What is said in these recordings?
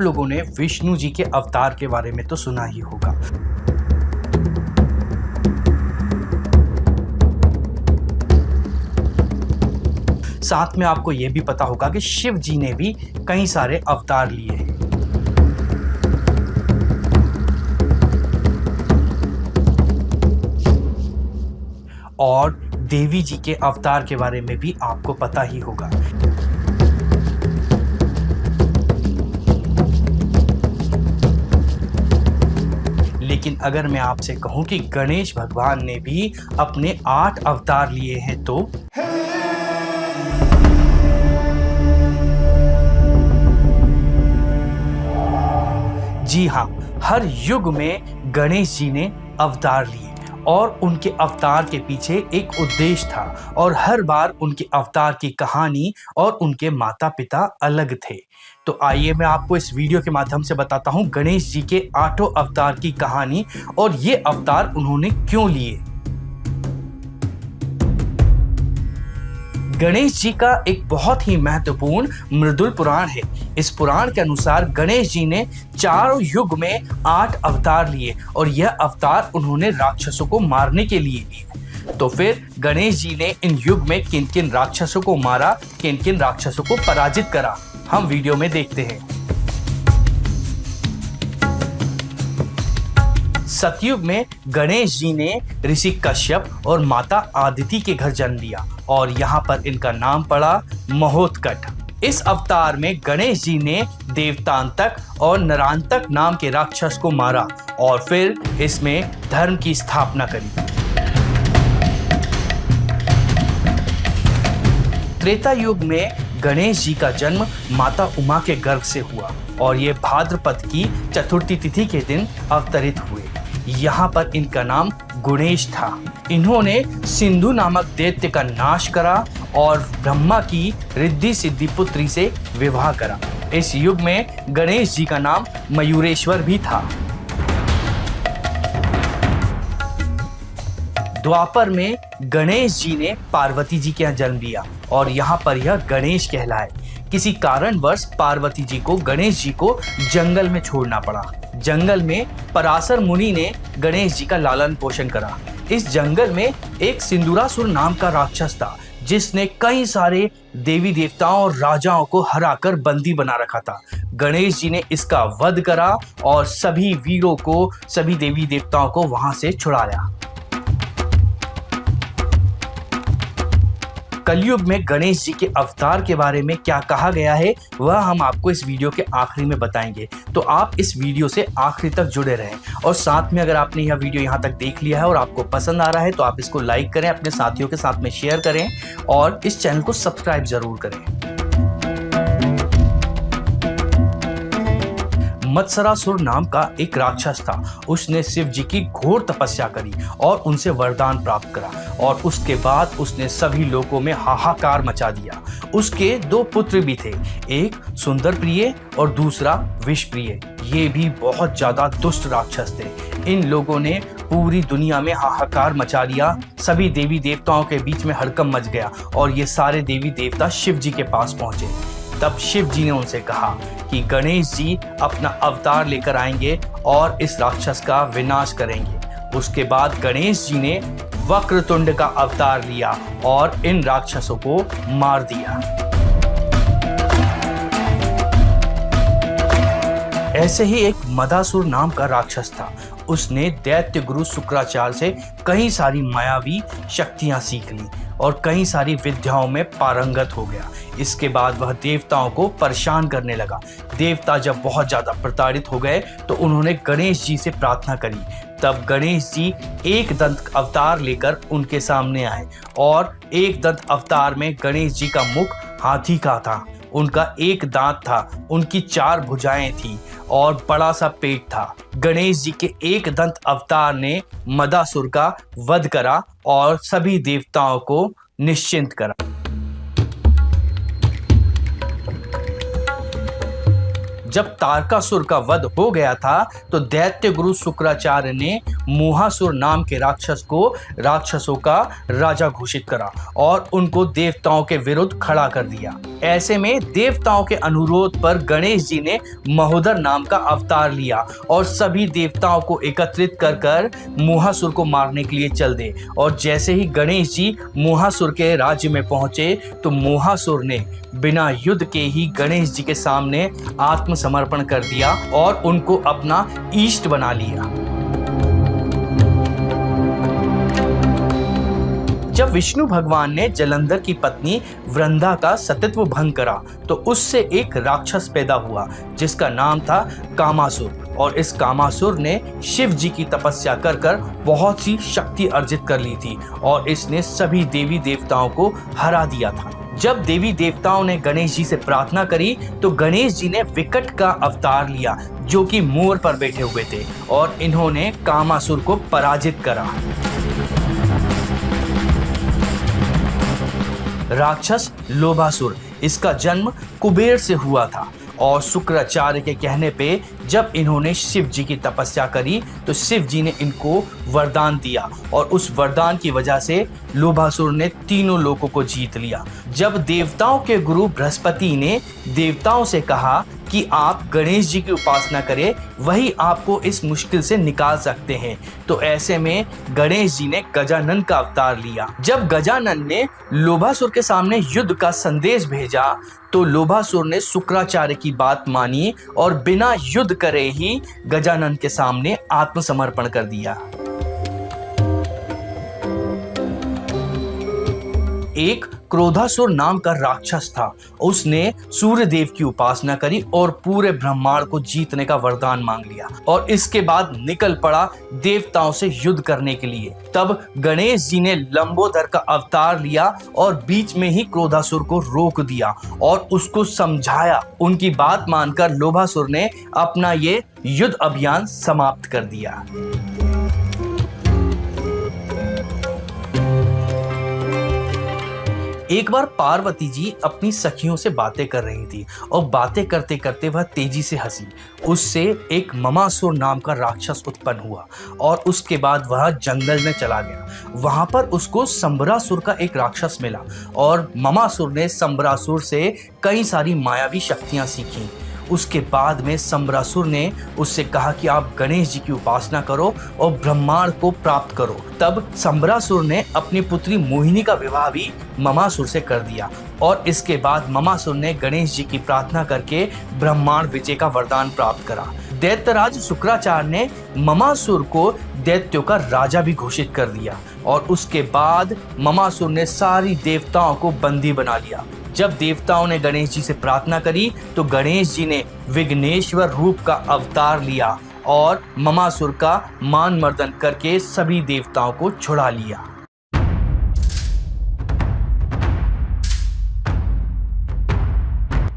आप लोगों ने विष्णु जी के अवतार के बारे में तो सुना ही होगा। साथ में आपको यह भी पता होगा कि शिव जी ने भी कई सारे अवतार लिए हैं। और देवी जी के अवतार के बारे में भी आपको पता ही होगा। लेकिन अगर मैं आपसे कहूं कि गणेश भगवान ने भी अपने 8 अवतार लिए हैं तो जी हाँ, हर युग में गणेश जी ने अवतार लिए और उनके अवतार के पीछे एक उद्देश्य था और हर बार उनके अवतार की कहानी और उनके माता पिता अलग थे। तो आइए मैं आपको इस वीडियो के माध्यम से बताता हूँ गणेश जी के 8 अवतार की कहानी और ये अवतार उन्होंने क्यों लिए। गणेश जी का एक बहुत ही महत्वपूर्ण मृदुल पुराण है। इस पुराण के अनुसार गणेश जी ने 4 युग में 8 अवतार लिए और यह अवतार उन्होंने राक्षसों को मारने के लिए लिए। तो फिर गणेश जी ने इन युग में किन किन राक्षसों को मारा, किन किन राक्षसों को पराजित करा, हम वीडियो में देखते हैं। सतयुग में गणेश जी ने ऋषि कश्यप और माता आदिति के घर जन्म लिया और यहाँ पर इनका नाम पड़ा महोत्कट। इस अवतार में गणेश जी ने देवतांतक और नरांतक नाम के राक्षस को मारा और फिर इसमें धर्म की स्थापना करी। त्रेता युग में गणेश जी का जन्म माता उमा के गर्भ से हुआ और ये भाद्रपद की चतुर्थी तिथि के दिन अवतरित हुए। यहाँ पर इनका नाम गुणेश था। इन्होंने सिंधु नामक दैत्य का नाश करा और ब्रह्मा की रिद्धि सिद्धि पुत्री से विवाह करा। इस युग में गणेश जी का नाम मयूरेश्वर भी था। द्वापर में गणेश जी ने पार्वती जी के यहाँ जन्म लिया और यहाँ पर यह गणेश कहलाए। किसी कारणवश पार्वती जी को गणेश जी को जंगल में छोड़ना पड़ा। जंगल में पराशर मुनि ने गणेश जी का लालन पोषण करा। इस जंगल में एक सिंदूरासुर नाम का राक्षस था जिसने कई सारे देवी देवताओं और राजाओं को हराकर बंदी बना रखा था। गणेश जी ने इसका वध करा और सभी वीरों को, सभी देवी देवताओं को वहां से छुड़ाया। कलयुग में गणेश जी के अवतार के बारे में क्या कहा गया है वह हम आपको इस वीडियो के आखिरी में बताएंगे, तो आप इस वीडियो से आखिरी तक जुड़े रहें। और साथ में अगर आपने यह वीडियो यहाँ तक देख लिया है और आपको पसंद आ रहा है तो आप इसको लाइक करें, अपने साथियों के साथ में शेयर करें और इस चैनल को सब्सक्राइब जरूर करें। मत्सरासुर नाम का एक राक्षस था। उसने शिव जी की घोर तपस्या करी और उनसे वरदान प्राप्त करा और उसके बाद उसने सभी लोगों में हाहाकार मचा दिया। उसके 2 पुत्र भी थे, एक सुंदर प्रिय और दूसरा विष प्रिय। ये भी बहुत ज्यादा दुष्ट राक्षस थे। इन लोगों ने पूरी दुनिया में हाहाकार मचा दिया। सभी देवी देवताओं के बीच में हड़कंप मच गया और ये सारे देवी देवता शिव जी के पास पहुंचे। तब शिव जी ने उनसे कहा कि गणेश जी अपना अवतार लेकर आएंगे और इस राक्षस का विनाश करेंगे। उसके बाद गणेश जी ने वक्रतुंड का अवतार लिया और इन राक्षसों को मार दिया। ऐसे ही एक मदासुर नाम का राक्षस था। उसने दैत्य गुरु शुक्राचार्य से कई सारी मायावी शक्तियां सीख ली और कई सारी विद्याओं में पारंगत हो गया। इसके बाद वह देवताओं को परेशान करने लगा। देवता जब बहुत ज्यादा प्रताड़ित हो गए तो उन्होंने गणेश जी से प्रार्थना करी। तब गणेश जी एक दंत अवतार लेकर उनके सामने आए और एक दंत अवतार में गणेश जी का मुख हाथी का था। उनका एक दांत था, उनकी 4 भुजाएं थी और बड़ा सा पेट था। गणेश जी के एक दंत अवतार ने मदासुर का वध करा और सभी देवताओं को निश्चिंत करा। जब तारकासुर का वध हो गया था तो दैत्य गुरु शुक्राचार्य ने मोहासुर नाम के राक्षस को राक्षसों का राजा घोषित करा और उनको देवताओं के विरुद्ध खड़ा कर दिया। ऐसे में देवताओं के अनुरोध पर गणेश जी ने महोदर नाम का अवतार लिया और सभी देवताओं को एकत्रित कर मोहासुर को मारने के लिए चल दे। और जैसे ही गणेश जी मोहासुर के राज्य में पहुंचे तो मोहासुर ने बिना युद्ध के ही गणेश जी के सामने आत्मसमर्पण कर दिया और उनको अपना इष्ट बना लिया। जब विष्णु भगवान ने जलंधर की पत्नी वृंदा का सतीत्व भंग करा तो उससे एक राक्षस पैदा हुआ जिसका नाम था कामासुर। और इस कामासुर ने शिव जी की तपस्या कर बहुत सी शक्ति अर्जित कर ली थी और इसने सभी देवी देवताओं को हरा दिया था। जब देवी देवताओं ने गणेश जी से प्रार्थना करी तो गणेश जी ने विकट का अवतार लिया जो कि मोर पर बैठे हुए थे और इन्होंने कामासुर को पराजित करा। राक्षस लोभासुर, इसका जन्म कुबेर से हुआ था और शुक्राचार्य के कहने पे जब इन्होंने शिव जी की तपस्या करी तो शिव जी ने इनको वरदान दिया और उस वरदान की वजह से लोभासुर ने तीनों लोकों को जीत लिया। जब देवताओं के गुरु बृहस्पति ने देवताओं से कहा कि आप गणेश जी की उपासना करें, वही आपको इस मुश्किल से निकाल सकते हैं, तो ऐसे में गणेश जी ने गजानन का अवतार लिया। जब गजानन ने लोभासुर के सामने युद्ध का संदेश भेजा तो लोभासुर ने शुक्राचार्य की बात मानी और बिना युद्ध करे ही गजानन के सामने आत्मसमर्पण कर दिया। एक क्रोधासुर नाम का राक्षस था। उसने सूर्य देव की उपासना करी और पूरे ब्रह्मांड को जीतने का वरदान मांग लिया और इसके बाद निकल पड़ा देवताओं से युद्ध करने के लिए। तब गणेश जी ने लंबोदर का अवतार लिया और बीच में ही क्रोधासुर को रोक दिया और उसको समझाया। उनकी बात मानकर लोभासुर ने अपना ये युद्ध अभियान समाप्त कर दिया। एक बार पार्वती जी अपनी सखियों से बातें कर रही थी और बातें करते करते वह तेजी से हंसी। उससे एक ममासुर नाम का राक्षस उत्पन्न हुआ और उसके बाद वह जंगल में चला गया। वहां पर उसको संबरासुर का एक राक्षस मिला और ममासुर ने संबरासुर से कई सारी मायावी शक्तियां सीखी। उसके बाद में संबरासुर ने उससे कहा कि आप गणेश जी की उपासना करो और ब्रह्मांड को प्राप्त करो। तब संबरासुर ने अपनी पुत्री मोहिनी का विवाह भी ममासुर से कर दिया और इसके बाद ममासुर ने गणेश जी की प्रार्थना करके ब्रह्मांड विजय का वरदान प्राप्त करा। दैत्यराज शुक्राचार्य ने ममासुर को दैत्यों का राजा भी घोषित कर दिया और उसके बाद ममासुर ने सारी देवताओं को बंदी बना लिया। जब देवताओं ने गणेश जी से प्रार्थना करी तो गणेश जी ने विघ्नेश्वर रूप का अवतार लिया और ममासुर का मान मर्दन करके सभी देवताओं को छुड़ा लिया।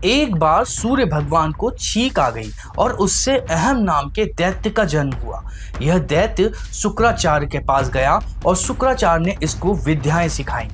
एक बार सूर्य भगवान को छींक आ गई और उससे अहम नाम के दैत्य का जन्म हुआ। यह दैत्य शुक्राचार्य के पास गया और शुक्राचार्य ने इसको विद्याएं सिखाई।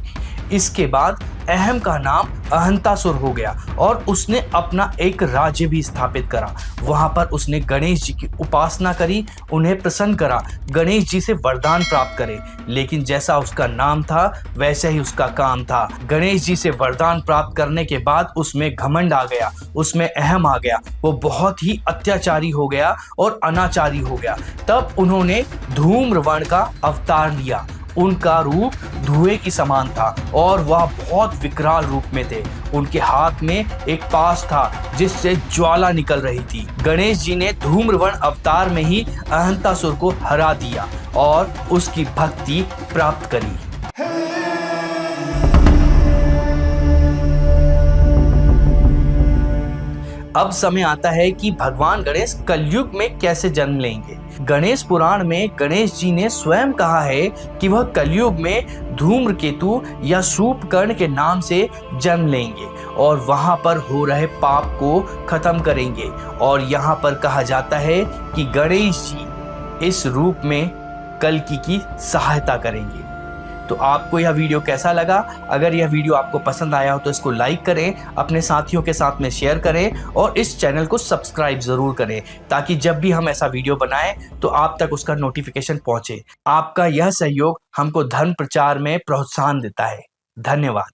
इसके बाद अहम का नाम अहंतासुर हो गया और उसने अपना एक राज्य भी स्थापित करा। वहां पर उसने गणेश जी की उपासना करी, उन्हें प्रसन्न करा, गणेश जी से वरदान प्राप्त करे। लेकिन जैसा उसका नाम था वैसे ही उसका काम था। गणेश जी से वरदान प्राप्त करने के बाद उसमें घमंड आ गया, उसमें अहम आ गया, वो बहुत ही अत्याचारी हो गया और अनाचारी हो गया। तब उन्होंने धूम्रवर्ण का अवतार लिया। उनका रूप धुएं की समान था और वह बहुत विकराल रूप में थे। उनके हाथ में एक पास था जिससे ज्वाला निकल रही थी। गणेश जी ने धूम्रवर्ण अवतार में ही अहंतासुर को हरा दिया और उसकी भक्ति प्राप्त करी। अब समय आता है कि भगवान गणेश कलयुग में कैसे जन्म लेंगे। गणेश पुराण में गणेश जी ने स्वयं कहा है कि वह कलयुग में धूम्रकेतु या सूपकर्ण के नाम से जन्म लेंगे और वहां पर हो रहे पाप को खत्म करेंगे। और यहाँ पर कहा जाता है कि गणेश जी इस रूप में कल्कि की सहायता करेंगे। तो आपको यह वीडियो कैसा लगा? अगर यह वीडियो आपको पसंद आया हो तो इसको लाइक करें, अपने साथियों के साथ में शेयर करें और इस चैनल को सब्सक्राइब ज़रूर करें, ताकि जब भी हम ऐसा वीडियो बनाएं तो आप तक उसका नोटिफिकेशन पहुंचे। आपका यह सहयोग हमको धर्म प्रचार में प्रोत्साहन देता है। धन्यवाद।